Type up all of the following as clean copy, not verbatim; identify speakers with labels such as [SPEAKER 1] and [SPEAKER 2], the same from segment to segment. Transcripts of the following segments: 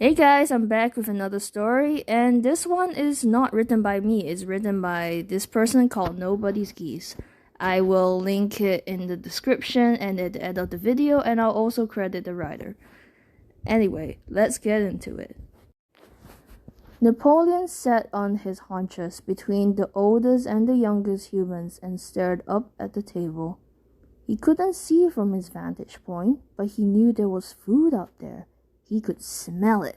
[SPEAKER 1] Hey guys, I'm back with another story, and this one is not written by me. It's written by this person called Nobody's Geese. I will link it in the description and at the end of the video, and I'll also credit the writer. Anyway, let's get into it. Napoleon sat on his haunches between the oldest and the youngest humans and stared up at the table. He couldn't see from his vantage point, but he knew there was food out there. He could smell it.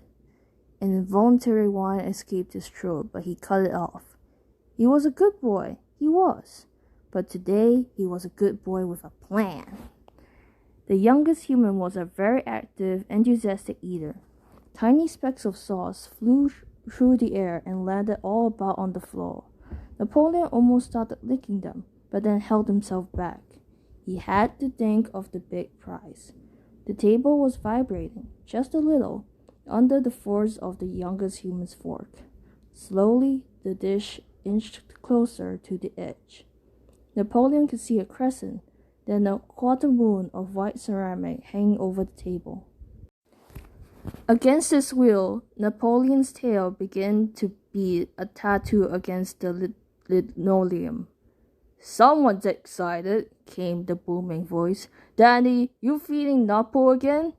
[SPEAKER 1] An involuntary whine escaped his throat, but he cut it off. He was a good boy, he was. But today, he was a good boy with a plan. The youngest human was a very active, enthusiastic eater. Tiny specks of sauce flew through the air and landed all about on the floor. Napoleon almost started licking them, but then held himself back. He had to think of the big prize. The table was vibrating, just a little, under the force of the youngest human's fork. Slowly, the dish inched closer to the edge. Napoleon could see a crescent, then a quarter moon of white ceramic hanging over the table. Against his will, Napoleon's tail began to beat a tattoo against the linoleum. "Someone's excited," came the booming voice. "Danny, you feeding Napo again?"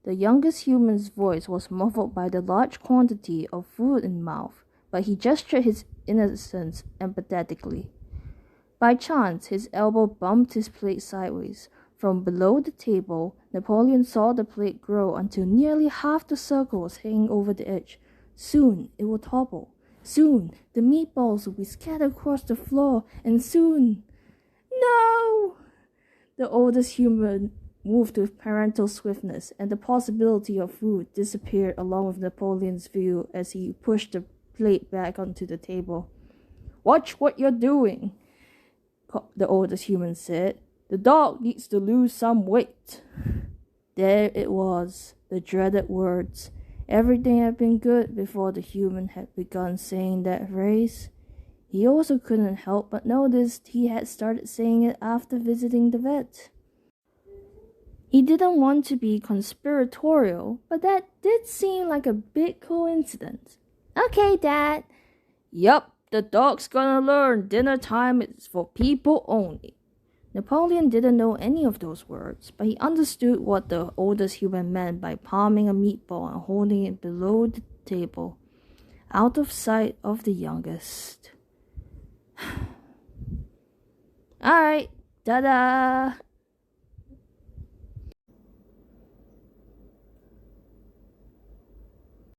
[SPEAKER 1] The youngest human's voice was muffled by the large quantity of food in mouth, but he gestured his innocence empathetically. By chance, his elbow bumped his plate sideways. From below the table, Napoleon saw the plate grow until nearly half the circle was hanging over the edge. Soon, it would topple. Soon, the meatballs would be scattered across the floor, and soon... No! The oldest human moved with parental swiftness, and the possibility of food disappeared along with Napoleon's view as he pushed the plate back onto the table. "Watch what you're doing," the oldest human said. "The dog needs to lose some weight." There it was, the dreaded words. Everything had been good before the human had begun saying that phrase. He also couldn't help but notice he had started saying it after visiting the vet. He didn't want to be conspiratorial, but that did seem like a big coincidence. "Okay, Dad." "Yup, the dog's gonna learn dinner time is for people only." Napoleon didn't know any of those words, but he understood what the oldest human meant by palming a meatball and holding it below the table, out of sight of the youngest. Alright, ta-da!